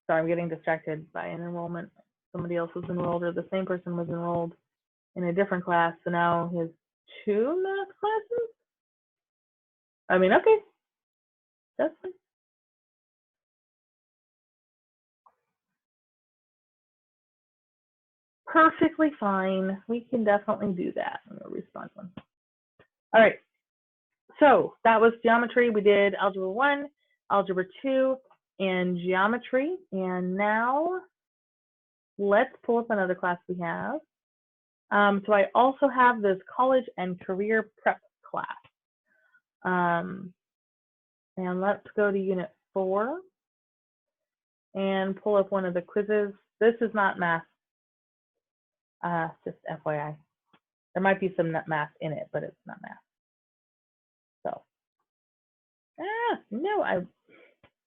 sorry, I'm getting distracted by an enrollment. Somebody else was enrolled, or the same person was enrolled in a different class, so now he has 2 math classes? I mean, okay, that's fine. Perfectly fine. We can definitely do that. I'm going to respond one. All right. So that was geometry. We did algebra 1, algebra 2, and geometry. And now let's pull up another class we have. So I also have this college and career prep class. And let's go to unit 4 and pull up one of the quizzes. This is not math, just FYI. There might be some math in it, but it's not math. So, no,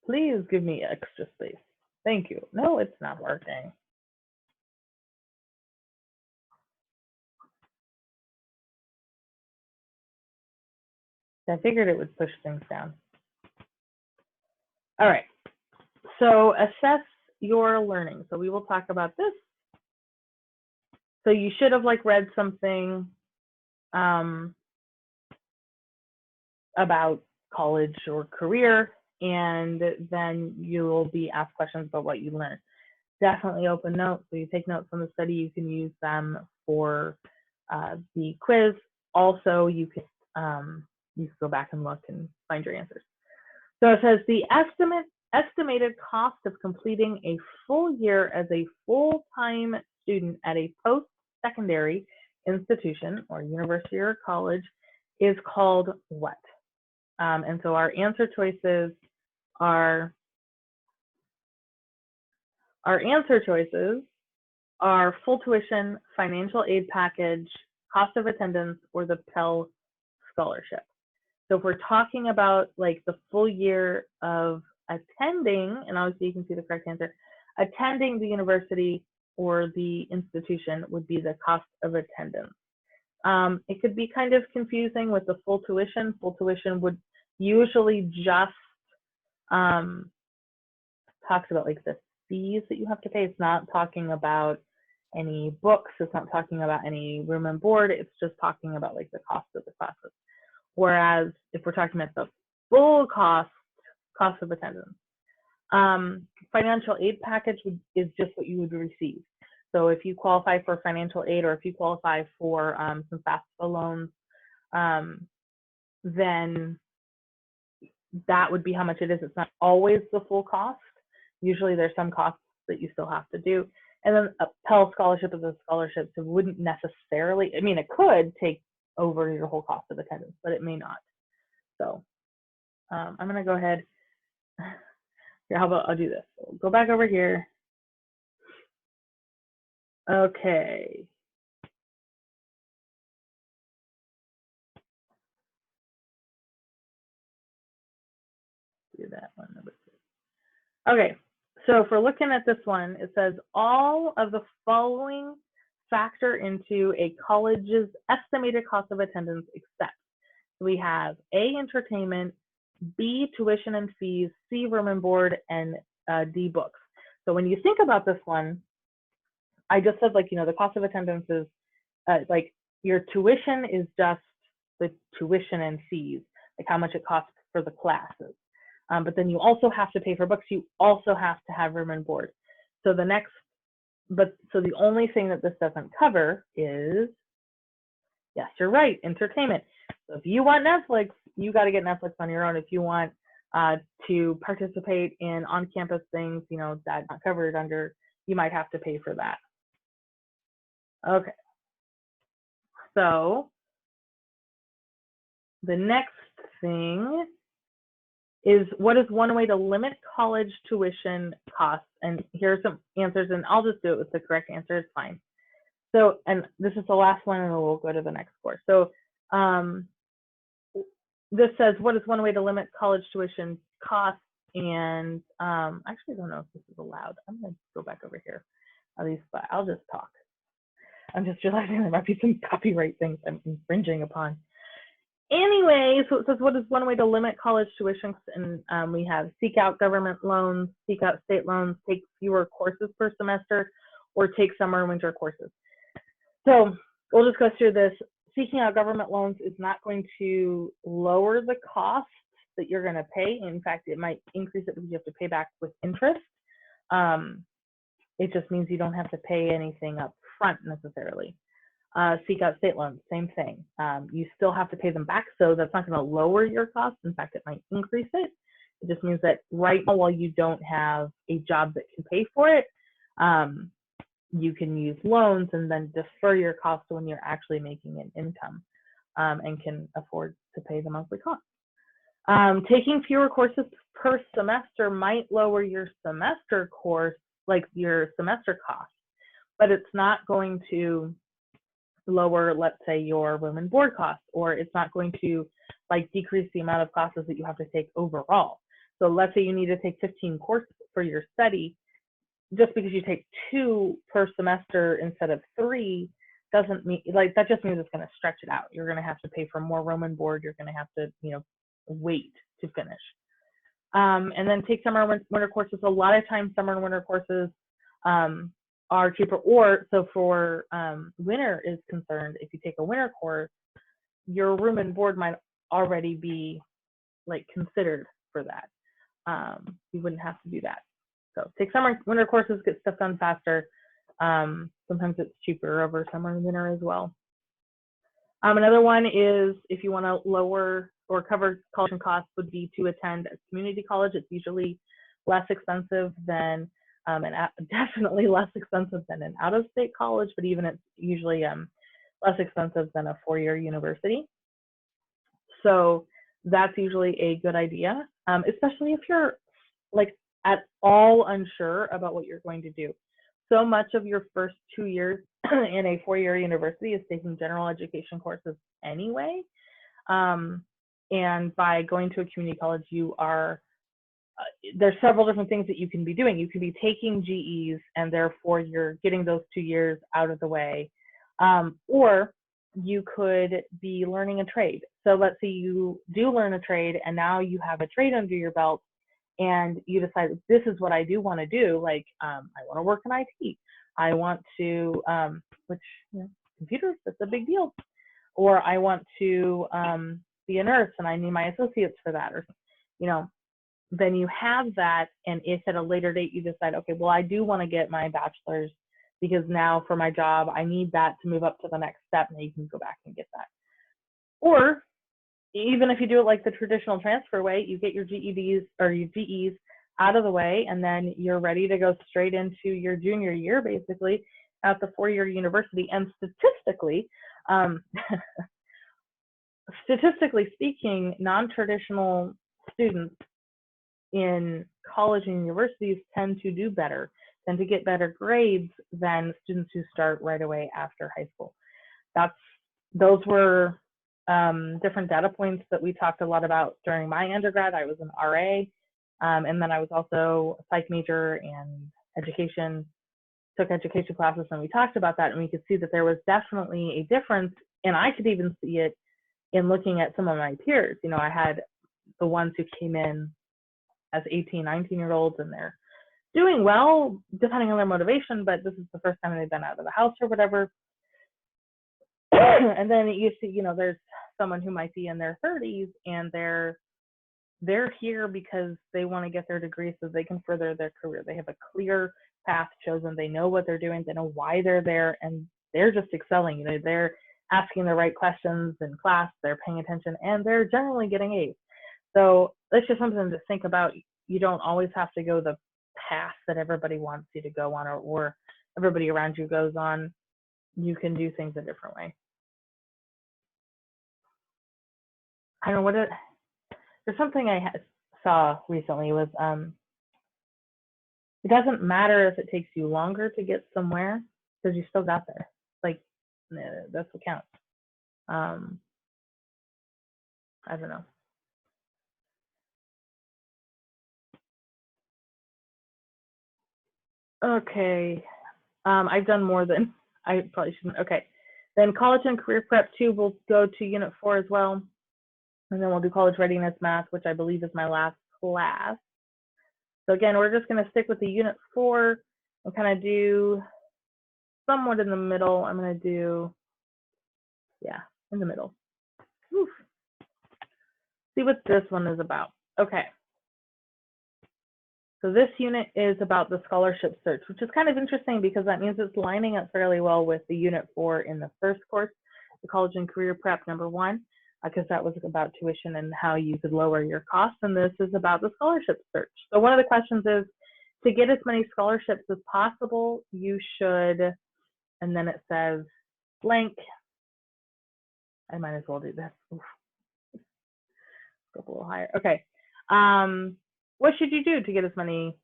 please give me extra space. Thank you. No, it's not working. I figured it would push things down. All right, so assess your learning. So we will talk about this. So you should have read something about college or career, and then you will be asked questions about what you learned. Definitely open notes. So you take notes from the study, you can use them for the quiz. Also, you can go back and look and find your answers. So it says the estimated cost of completing a full year as a full-time student at a post-secondary institution or university or college is called what? And so our answer choices are full tuition, financial aid package, cost of attendance, or the Pell Scholarship. So if we're talking about the full year of attending, and obviously you can see the correct answer, attending the university or the institution would be the cost of attendance. It could be kind of confusing with the full tuition. Full tuition would usually just talks about like the fees that you have to pay. It's not talking about any books. It's not talking about any room and board. It's just talking about like the cost of the classes. Whereas if we're talking about the full cost of attendance, financial aid package is just what you would receive. So if you qualify for financial aid, or if you qualify for some FAFSA loans, then that would be how much it is. It's not always the full cost. Usually there's some costs that you still have to do. And then a Pell Scholarship is a scholarship, so it wouldn't necessarily, I mean, it could take over your whole cost of attendance, but it may not. So I'm going to go ahead. Here, how about I'll do this. We'll go back over here. Okay. Do that one. Okay, so if we're looking at this one, it says all of the following factor into a college's estimated cost of attendance except. We have A, entertainment, B, tuition and fees, C, room and board, and D, books. So when you think about this one, I just said, like, you know, the cost of attendance is like your tuition is just the tuition and fees, like how much it costs for the classes. But then you also have to pay for books. You also have to have room and board. So the next, so the only thing that this doesn't cover is, yes, you're right, entertainment. So if you want Netflix, you got to get Netflix on your own. If you want to participate in on-campus things, you know, that's not covered under, you might have to pay for that. Okay. So the next thing is, what is one way to limit college tuition costs? And here are some answers, and I'll just do it with the correct answer. It's fine. So, and this is the last one, and then we'll go to the next course. So this says, what is one way to limit college tuition costs? And actually, I don't know if this is allowed. I'm going to go back over here. At least, but I'll just talk. I'm just realizing there might be some copyright things I'm infringing upon. Anyway, so it says, what is one way to limit college tuition? And we have seek out government loans, seek out state loans, take fewer courses per semester, or take summer and winter courses. So we'll just go through this. Seeking out government loans is not going to lower the cost that you're going to pay. In fact, it might increase it because you have to pay back with interest. It just means you don't have to pay anything up front necessarily. Seek out state loans, same thing. You still have to pay them back, so that's not going to lower your costs. In fact, it might increase it. It just means that right now, while you don't have a job that can pay for it, you can use loans and then defer your costs when you're actually making an income and can afford to pay the monthly costs. Taking fewer courses per semester might lower your semester course, like your semester cost, but it's not going to lower, let's say, your room and board costs, or it's not going to like decrease the amount of classes that you have to take overall. So let's say you need to take 15 courses for your study. Just because you take 2 per semester instead of 3 doesn't mean, like, that just means it's going to stretch it out. You're going to have to pay for more room and board. You're going to have to, you know, wait to finish. And then take summer and winter courses. A lot of times summer and winter courses are cheaper, or so for winter is concerned, if you take a winter course, your room and board might already be like considered for that. You wouldn't have to do that. So take summer and winter courses, get stuff done faster. Sometimes it's cheaper over summer and winter as well. Another one is, if you want to lower or cover college costs, would be to attend a community college. It's usually less expensive than and definitely less expensive than an out-of-state college, but even it's usually less expensive than a 4-year university. So that's usually a good idea, especially if you're like at all unsure about what you're going to do. So much of your first 2 years in a 4-year university is taking general education courses anyway. And by going to a community college, you are, there's several different things that you can be doing. You can be taking GEs, and therefore you're getting those 2 years out of the way. Or you could be learning a trade. So let's say you do learn a trade, and now you have a trade under your belt, and you decide this is what I do want to do, like I want to work in IT, I want to, which, you know, computers, that's a big deal, or I want to be a nurse and I need my associates for that, or, you know, then you have that. And if at a later date you decide, okay, well, I do want to get my bachelor's because now for my job, I need that to move up to the next step, and you can go back and get that. Or even if you do it like the traditional transfer way, you get your GEDs or your GEs out of the way, and then you're ready to go straight into your junior year, basically, at the four-year university. And statistically, statistically speaking, non-traditional students in college and universities tend to do better, tend to get better grades than students who start right away after high school. Those were different data points that we talked a lot about during my undergrad. I was an RA, and then I was also a psych major and took education classes, and we talked about that, and we could see that there was definitely a difference, and I could even see it in looking at some of my peers. You know, I had the ones who came in as 18, 19-year-olds, and they're doing well depending on their motivation, but this is the first time they've been out of the house or whatever. And then you see, you know, there's someone who might be in their 30s, and they're here because they want to get their degree so they can further their career. They have a clear path chosen. They know what they're doing. They know why they're there, and they're just excelling. You know, they're asking the right questions in class. They're paying attention, and they're generally getting A's. So that's just something to think about. You don't always have to go the path that everybody wants you to go on, or everybody around you goes on. You can do things a different way. I don't know there's something I saw recently was it doesn't matter if it takes you longer to get somewhere because you still got there. Like, that's what counts. I don't know. Okay. I've done more than I probably shouldn't. Okay. Then college and career prep 2 will go to unit 4 as well. And then we'll do college readiness math, which I believe is my last class. So again, we're just going to stick with the unit 4 and kind of do somewhat in the middle. I'm going to do, yeah, in the middle. Oof. See what this one is about. Okay. So this unit is about the scholarship search, which is kind of interesting because that means it's lining up fairly well with the unit 4 in the first course, the college and career prep number 1, because that was about tuition and how you could lower your costs. And this is about the scholarship search. So one of the questions is, to get as many scholarships as possible, you should, and then it says blank. I might as well do this. Oof. Go up a little higher. Okay. What should you do to get as many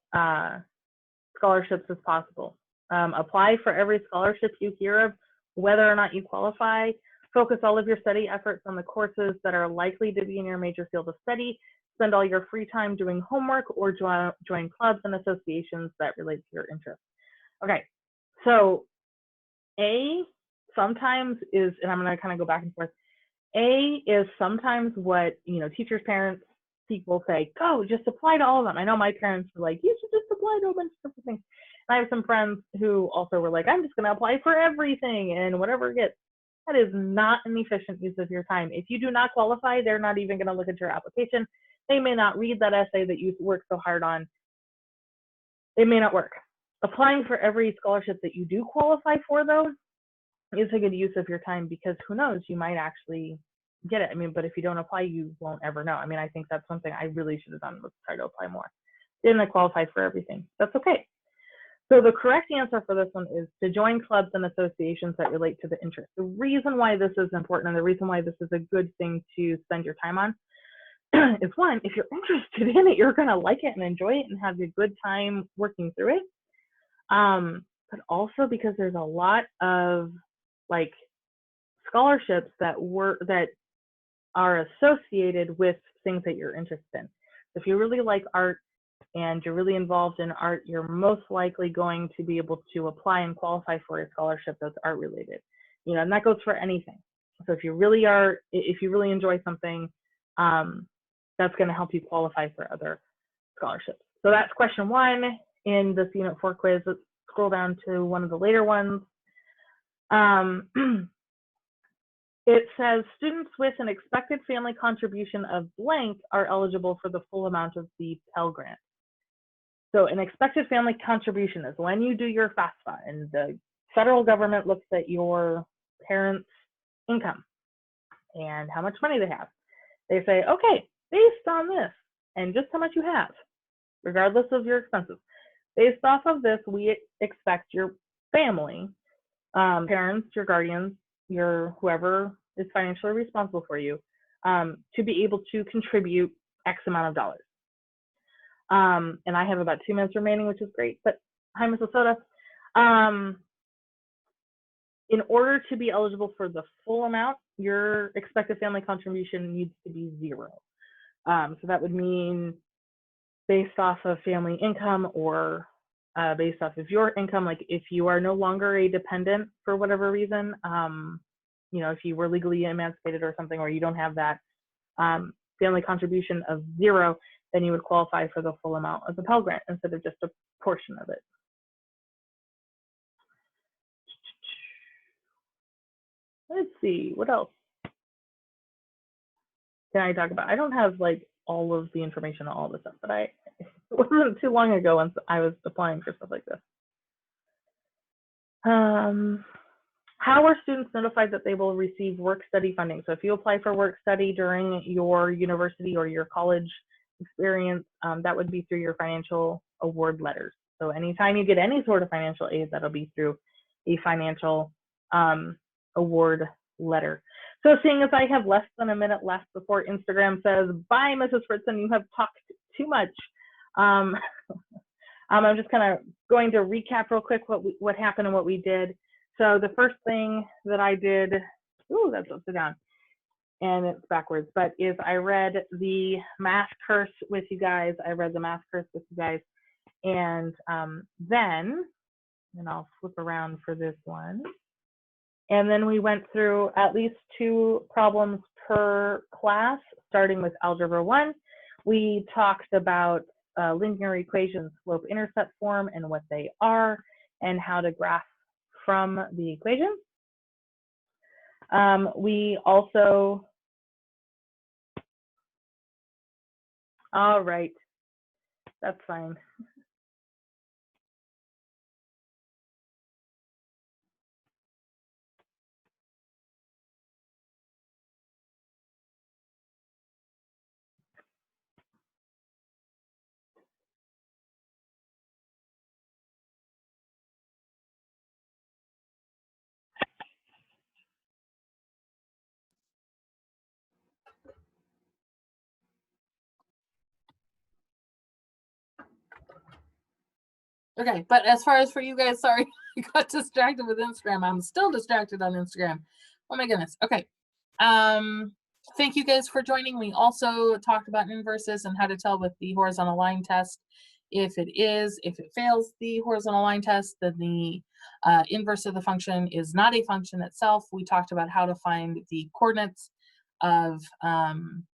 scholarships as possible? Apply for every scholarship you hear of, whether or not you qualify. Focus all of your study efforts on the courses that are likely to be in your major field of study. Spend all your free time doing homework, or join clubs and associations that relate to your interests. Okay, so A sometimes is, and I'm going to kind of go back and forth. A is sometimes what, you know, teachers, parents, people say, go, just apply to all of them. I know my parents were like, you should just apply to a bunch of different things. And I have some friends who also were like, I'm just going to apply for everything and whatever it gets. That is not an efficient use of your time. If you do not qualify, they're not even going to look at your application. They may not read that essay that you worked so hard on. It may not work. Applying for every scholarship that you do qualify for, though, is a good use of your time, because who knows, you might actually get it. I mean, but if you don't apply, you won't ever know. I mean, I think that's something I really should have done, was try to apply more. Didn't qualify for everything. That's okay. So the correct answer for this one is to join clubs and associations that relate to the interest. The reason why this is important, and the reason why this is a good thing to spend your time on, is one, if you're interested in it, you're going to like it and enjoy it and have a good time working through it. But also because there's a lot of like scholarships that are associated with things that you're interested in. If you really like art and you're really involved in art, you're most likely going to be able to apply and qualify for a scholarship that's art related. You know, and that goes for anything. So if you really enjoy something, that's going to help you qualify for other scholarships. So that's question 1 in this Unit 4 quiz. Let's scroll down to one of the later ones. It says students with an expected family contribution of blank are eligible for the full amount of the Pell Grant. So an expected family contribution is when you do your FAFSA and the federal government looks at your parents' income and how much money they have. They say, okay, based on this and just how much you have, regardless of your expenses, based off of this, we expect your family, parents, your guardians, your whoever is financially responsible for you, to be able to contribute X amount of dollars. And I have about 2 minutes remaining, which is great, but hi, Mrs. Soda. In order to be eligible for the full amount, your expected family contribution needs to be 0. So that would mean based off of family income or based off of your income, like if you are no longer a dependent for whatever reason, you know, if you were legally emancipated or something, or you don't have that family contribution of 0, then you would qualify for the full amount of the Pell Grant instead of just a portion of it. Let's see, what else can I talk about? I don't have like all of the information on all this stuff, but it wasn't too long ago once I was applying for stuff like this. How are students notified that they will receive work-study funding? So if you apply for work-study during your university or your college experience, that would be through your financial award letters. So anytime you get any sort of financial aid, that'll be through a financial award letter. So seeing as I have less than a minute left before Instagram says, bye, Mrs. Fritzen, you have talked too much. I'm just kind of going to recap real quick what happened and what we did. So the first thing that I did, ooh, that's upside down, and it's backwards, but is I read the math curse with you guys. And then, and I'll flip around for this one. And then we went through at least 2 problems per class, starting with Algebra 1. We talked about linear equations, slope-intercept form, and what they are, and how to graph from the equation. We also, all right, that's fine. Okay, but as far as for you guys, sorry, I got distracted with Instagram. I'm still distracted on Instagram. Oh my goodness. Okay. Thank you guys for joining. We also talked about inverses and how to tell with the horizontal line test. If it fails the horizontal line test, then the inverse of the function is not a function itself. We talked about how to find the coordinates of an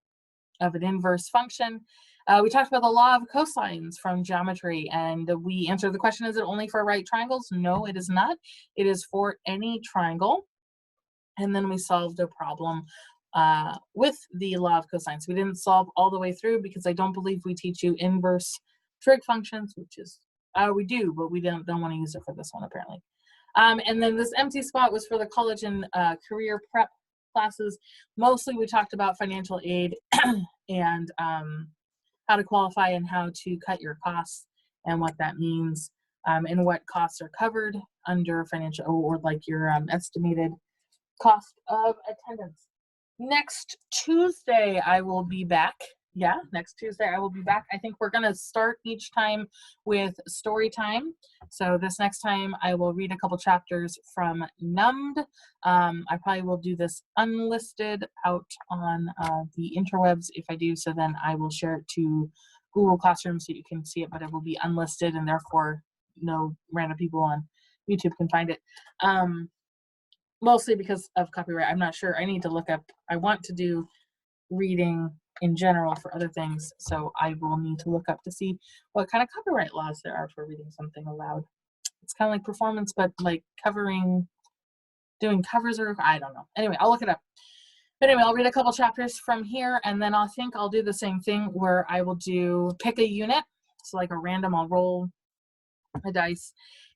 inverse function. We talked about the law of cosines from geometry, and we answered the question, is it only for right triangles? No, it is not. It is for any triangle. And then we solved a problem with the law of cosines. We didn't solve all the way through because I don't believe we teach you inverse trig functions, which is, we do, but we don't want to use it for this one apparently. And then this empty spot was for the college and career prep classes. Mostly we talked about financial aid and how to qualify and how to cut your costs and what that means, and what costs are covered under financial, or like your estimated cost of attendance. Next Tuesday I will be back. Yeah, next Tuesday I will be back. I think we're gonna start each time with story time. So this next time I will read a couple chapters from Numbed. I probably will do this unlisted out on the interwebs if I do, so then I will share it to Google Classroom so you can see it, but it will be unlisted and therefore no random people on YouTube can find it. Mostly because of copyright. I'm not sure. I need to look up, I want to do reading in general for other things. So I will need to look up to see what kind of copyright laws there are for reading something aloud. It's kind of like performance, but like doing covers, or I don't know. Anyway, I'll look it up. But anyway, I'll read a couple chapters from here, and then I think I'll do the same thing where I will pick a unit. So like a random, I'll roll a dice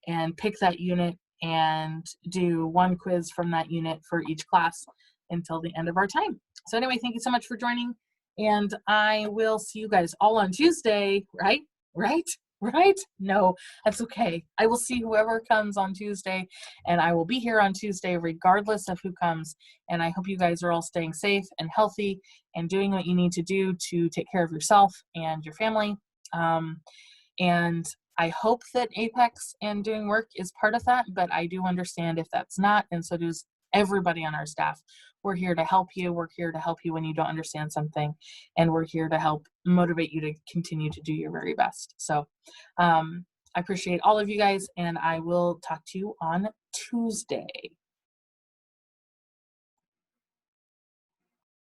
and pick that unit and do one quiz from that unit for each class until the end of our time. So anyway, thank you so much for joining, and I will see you guys all on Tuesday, right? No, that's okay. I will see whoever comes on Tuesday, and I will be here on Tuesday regardless of who comes. And I hope you guys are all staying safe and healthy and doing what you need to do to take care of yourself and your family. And I hope that Apex and doing work is part of that, but I do understand if that's not, and so does everybody on our staff. We're here to help you. We're here to help you when you don't understand something, and we're here to help motivate you to continue to do your very best. So I appreciate all of you guys, and I will talk to you on Tuesday.